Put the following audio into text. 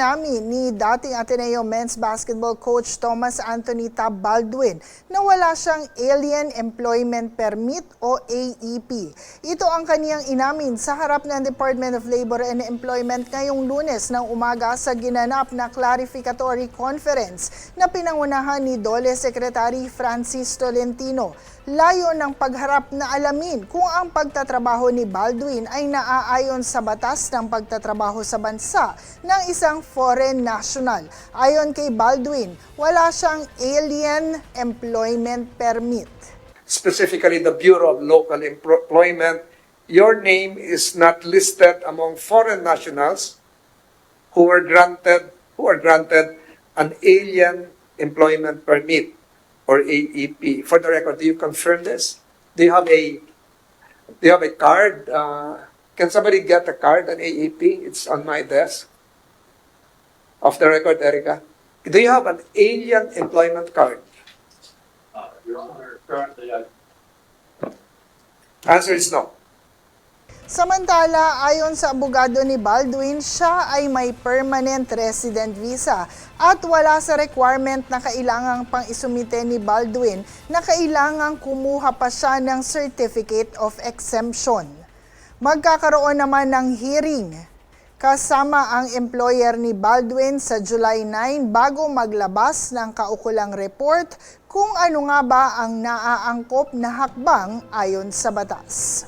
inamin ni dating Ateneo men's basketball coach Thomas Anthony Tab Baldwin na wala siyang Alien Employment Permit o AEP. Ito ang kaniyang inamin sa harap ng Department of Labor and Employment ngayong Lunes ng umaga sa ginanap na clarificatory conference na pinangunahan ni DOLE Secretary Francis Tolentino. Layo ng pagharap na alamin kung ang pagtatrabaho ni Baldwin ay naaayon sa batas ng pagtatrabaho sa bansa ng isang foreign national. Ayon kay Baldwin, wala siyang Alien Employment Permit. Specifically the Bureau of Local Employment, your name is not listed among foreign nationals who are granted an Alien Employment Permit or AEP. For the record, do you confirm this? Do you have a card? Can somebody get a card, an AEP? It's on my desk. Off the record, Erica. Do you have an Alien Employment Card? Your Honor, currently Answer is no. Samantala, ayon sa abogado ni Baldwin, siya ay may permanent resident visa at wala sa requirement na kailangang pang-isumite ni Baldwin na kailangang kumuha pa siya ng Certificate of Exemption. Magkakaroon naman ng hearing kasama ang employer ni Baldwin sa July 9 bago maglabas ng kaukulang report kung ano nga ba ang naaangkop na hakbang ayon sa batas.